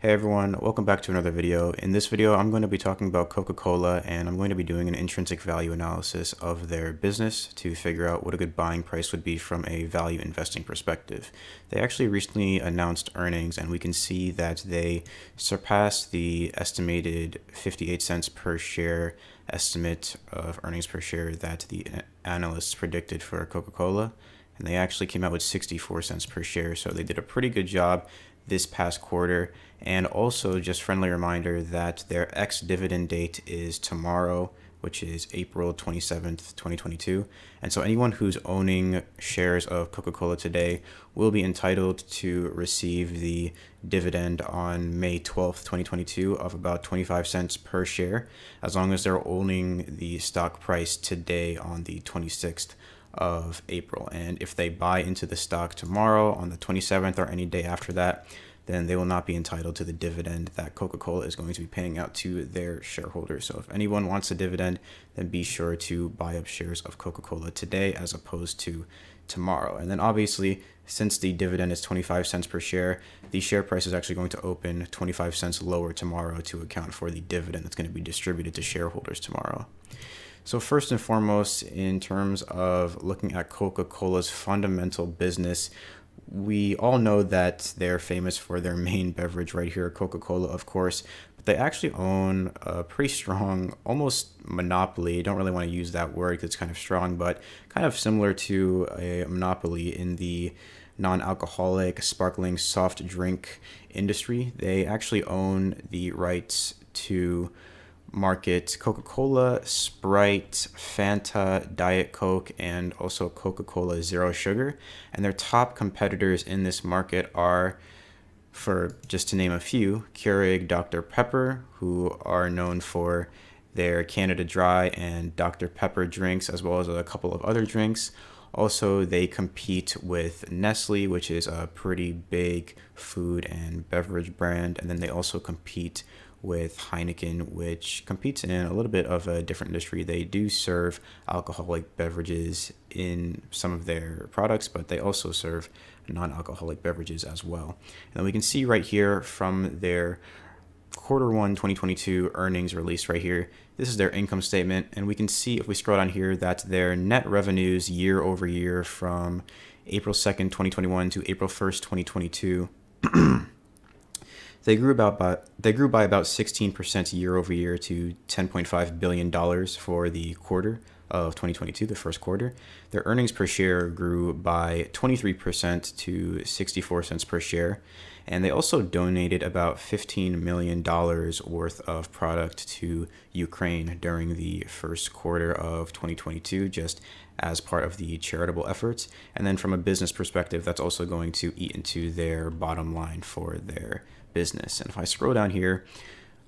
Hey everyone, welcome back to another video. In this video, I'm going to be talking about Coca Cola and I'm going to be doing an intrinsic value analysis of their business to figure out what a good buying price would be from a value investing perspective. They actually recently announced earnings and we can see that they surpassed the estimated 58 cents per share estimate of earnings per share that the analysts predicted for Coca Cola. And they actually came out with 64 cents per share, so they did a pretty good job this past quarter. And also just friendly reminder that their ex-dividend date is tomorrow, which is April 27th, 2022. And so anyone who's owning shares of Coca-Cola today will be entitled to receive the dividend on May 12th, 2022 of about 25 cents per share, as long as they're owning the stock price today on the 26th of April. And if they buy into the stock tomorrow on the 27th or any day after that, then they will not be entitled to the dividend that Coca-Cola is going to be paying out to their shareholders. So if anyone wants a dividend, then be sure to buy up shares of Coca-Cola today as opposed to tomorrow. And then obviously, since the dividend is 25 cents per share, the share price is actually going to open 25 cents lower tomorrow to account for the dividend that's going to be distributed to shareholders tomorrow. So first and foremost, in terms of looking at Coca-Cola's fundamental business, we all know that they're famous for their main beverage right here, Coca-Cola, of course, but they actually own a pretty strong, almost monopoly. I don't really want to use that word because it's kind of strong, but kind of similar to a monopoly in the non-alcoholic sparkling soft drink industry. They actually own the rights to market Coca-Cola, Sprite, Fanta, Diet Coke, and also Coca-Cola Zero Sugar. And their top competitors in this market are, for just to name a few, Keurig Dr. Pepper, who are known for their Canada Dry and Dr. Pepper drinks, as well as a couple of other drinks. Also, they compete with Nestle, which is a pretty big food and beverage brand. And then they also compete with Heineken, which competes in a little bit of a different industry. They do serve alcoholic beverages in some of their products, but they also serve non-alcoholic beverages as well. And then we can see right here from their Q1 2022 earnings release right here, this is their income statement. And we can see if we scroll down here that their net revenues year over year from April 2nd, 2021 to April 1st, 2022, They grew by about 16% year over year to $10.5 billion for the quarter of 2022, the first quarter. Their earnings per share grew by 23% to 64 cents per share. And they also donated about $15 million worth of product to Ukraine during the first quarter of 2022, just as part of the charitable efforts. And then from a business perspective, that's also going to eat into their bottom line for their business. And if I scroll down here,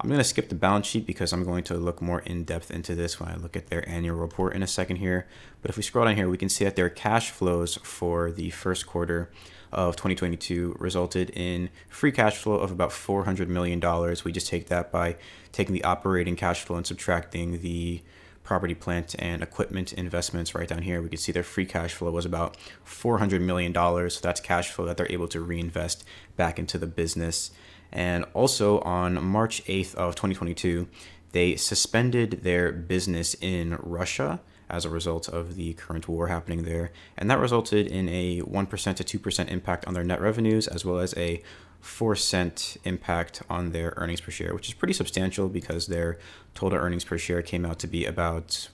I'm going to skip the balance sheet because I'm going to look more in depth into this when I look at their annual report in a second here. But if we scroll down here, we can see that their cash flows for the first quarter of 2022 resulted in free cash flow of about $400 million. We just take that by taking the operating cash flow and subtracting the property, plant, and equipment investments. Right down here, we can see their free cash flow was about $400 million. So that's cash flow that they're able to reinvest back into the business. And also on March 8th of 2022, they suspended their business in Russia as a result of the current war happening there. And that resulted in a 1% to 2% impact on their net revenues, as well as a 4-cent impact on their earnings per share, which is pretty substantial because their total earnings per share came out to be about,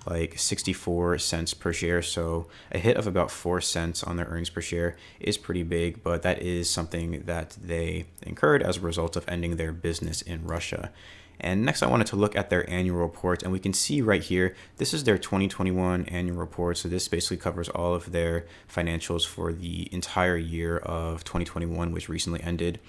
like 64 cents per share. So a hit of about 4 cents on their earnings per share is pretty big, but that is something that they incurred as a result of ending their business in Russia. And next I wanted to look at their annual report, and we can see right here, this is their 2021 annual report. So this basically covers all of their financials for the entire year of 2021, which recently ended.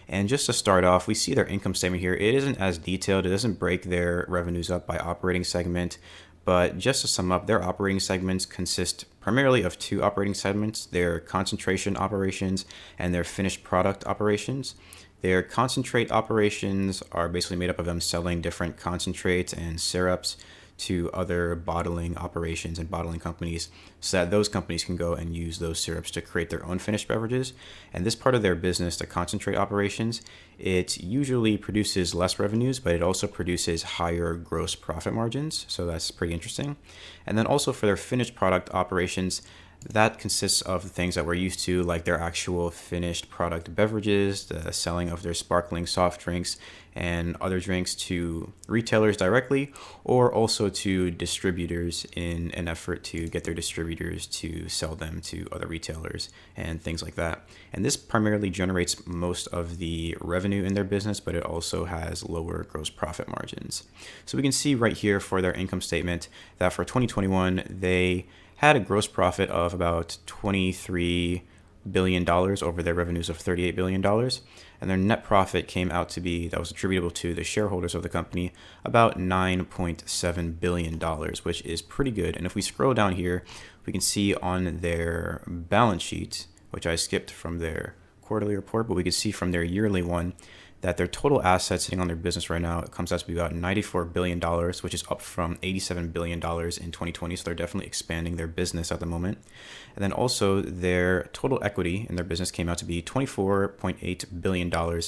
And just to start off, we see their income statement here. It isn't as detailed. It doesn't break their revenues up by operating segment. But just to sum up, their operating segments consist primarily of two operating segments: their concentration operations and their finished product operations. Their concentrate operations are basically made up of them selling different concentrates and syrups to other bottling operations and bottling companies so that those companies can go and use those syrups to create their own finished beverages. And this part of their business, the concentrate operations, it usually produces less revenues, but it also produces higher gross profit margins. So that's pretty interesting. And then also for their finished product operations, that consists of the things that we're used to, like their actual finished product beverages, the selling of their sparkling soft drinks and other drinks to retailers directly, or also to distributors in an effort to get their distributors to sell them to other retailers and things like that. And this primarily generates most of the revenue in their business, but it also has lower gross profit margins. So we can see right here for their income statement that for 2021, they had a gross profit of about $23 billion over their revenues of $38 billion. And their net profit came out to be, that was attributable to the shareholders of the company, about $9.7 billion, which is pretty good. And if we scroll down here, we can see on their balance sheet, which I skipped from their quarterly report, but we could see from their yearly one, that their total assets sitting on their business right now, it comes out to be about $94 billion, which is up from $87 billion in 2020. So they're definitely expanding their business at the moment. And then also their total equity in their business came out to be $24.8 billion.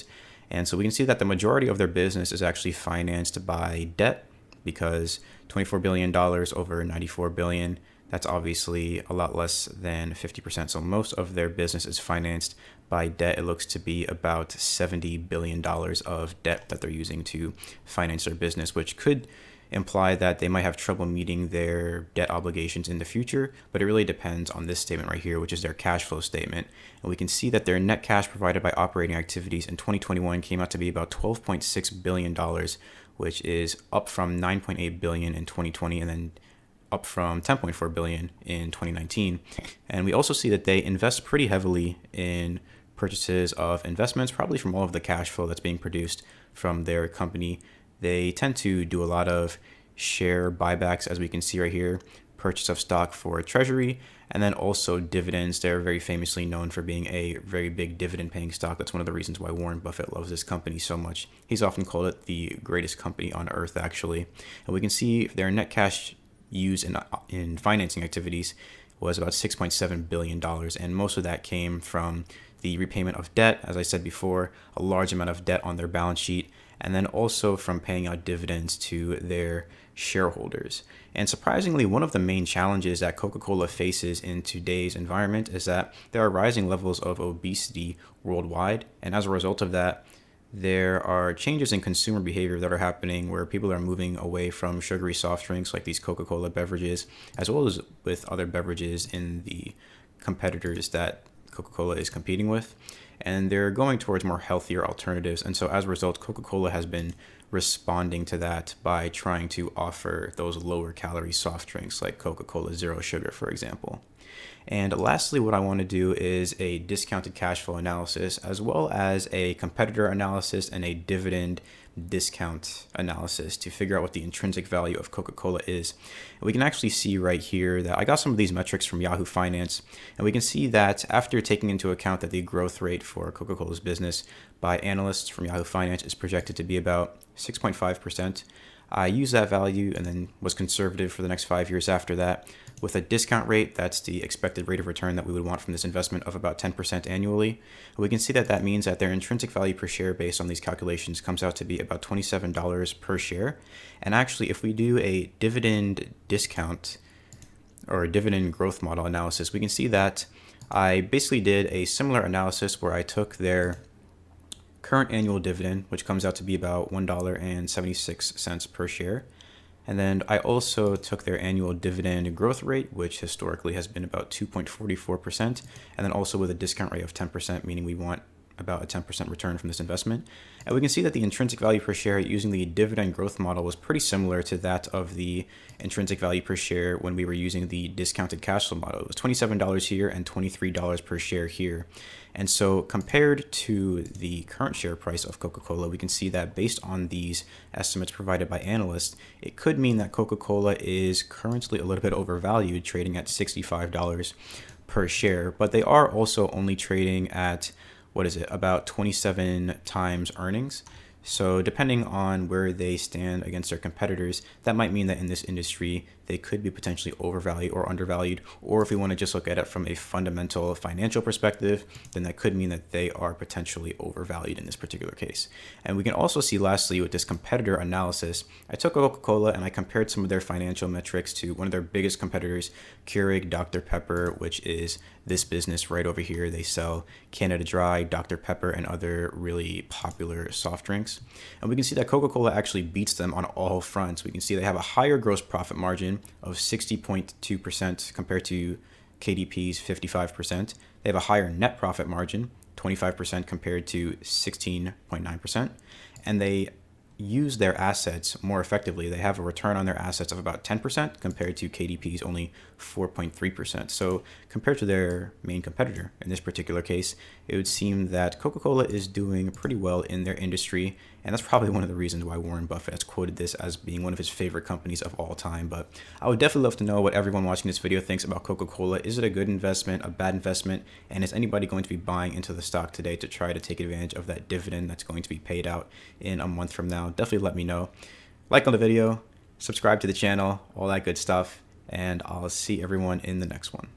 And so we can see that the majority of their business is actually financed by debt, because $24 billion over $94 billion, that's obviously a lot less than 50%. So most of their business is financed by debt. It looks to be about $70 billion of debt that they're using to finance their business, which could imply that they might have trouble meeting their debt obligations in the future, but it really depends on this statement right here, which is their cash flow statement. And we can see that their net cash provided by operating activities in 2021 came out to be about $12.6 billion, which is up from $9.8 billion in 2020, and then up from $10.4 billion in 2019. And we also see that they invest pretty heavily in purchases of investments, probably from all of the cash flow that's being produced from their company. They tend to do a lot of share buybacks, as we can see right here, purchase of stock for treasury, and then also dividends. They're very famously known for being a very big dividend paying stock. That's one of the reasons why Warren Buffett loves this company so much. He's often called it the greatest company on earth, actually. And we can see their net cash used in financing activities was about $6.7 billion. And most of that came from the repayment of debt, as I said before, a large amount of debt on their balance sheet, and then also from paying out dividends to their shareholders. And surprisingly, one of the main challenges that Coca Cola faces in today's environment is that there are rising levels of obesity worldwide. And as a result of that, there are changes in consumer behavior that are happening where people are moving away from sugary soft drinks like these Coca Cola beverages, as well as with other beverages in the competitors that Coca Cola is competing with. And they're going towards more healthier alternatives. And so as a result, Coca Cola has been responding to that by trying to offer those lower calorie soft drinks like Coca Cola Zero Sugar, for example. And lastly, what I want to do is a discounted cash flow analysis, as well as a competitor analysis and a dividend discount analysis to figure out what the intrinsic value of Coca-Cola is. And we can actually see right here that I got some of these metrics from Yahoo Finance, and we can see that after taking into account that the growth rate for Coca-Cola's business by analysts from Yahoo Finance is projected to be about 6.5%. I used that value and then was conservative for the next 5 years after that, with a discount rate, that's the expected rate of return that we would want from this investment, of about 10% annually. We can see that that means that their intrinsic value per share based on these calculations comes out to be about $27 per share. And actually, if we do a dividend discount or a dividend growth model analysis, we can see that I basically did a similar analysis where I took their current annual dividend, which comes out to be about $1.76 per share. And then I also took their annual dividend growth rate, which historically has been about 2.44%, and then also with a discount rate of 10%, meaning we want about a 10% return from this investment. And we can see that the intrinsic value per share using the dividend growth model was pretty similar to that of the intrinsic value per share when we were using the discounted cash flow model. It was $27 here and $23 per share here. And so compared to the current share price of Coca-Cola, we can see that based on these estimates provided by analysts, it could mean that Coca-Cola is currently a little bit overvalued, trading at $65 per share. But they are also only trading at, about 27 times earnings. So depending on where they stand against their competitors, that might mean that in this industry, they could be potentially overvalued or undervalued. Or if we want to just look at it from a fundamental financial perspective, then that could mean that they are potentially overvalued in this particular case. And we can also see lastly with this competitor analysis, I took Coca Cola and I compared some of their financial metrics to one of their biggest competitors, Keurig Dr. Pepper, which is this business right over here. They sell Canada Dry, Dr. Pepper, and other really popular soft drinks. And we can see that Coca Cola actually beats them on all fronts. We can see they have a higher gross profit margin of 60.2% compared to KDP's 55%. They have a higher net profit margin, 25% compared to 16.9%. And they use their assets more effectively. They have a return on their assets of about 10% compared to KDP's only 4.3%. So compared to their main competitor, in this particular case, it would seem that Coca-Cola is doing pretty well in their industry. And that's probably one of the reasons why Warren Buffett has quoted this as being one of his favorite companies of all time. But I would definitely love to know what everyone watching this video thinks about Coca-Cola. Is it a good investment, a bad investment? And is anybody going to be buying into the stock today to try to take advantage of that dividend that's going to be paid out in a month from now? Definitely let me know. Like on the video, subscribe to the channel, all that good stuff. And I'll see everyone in the next one.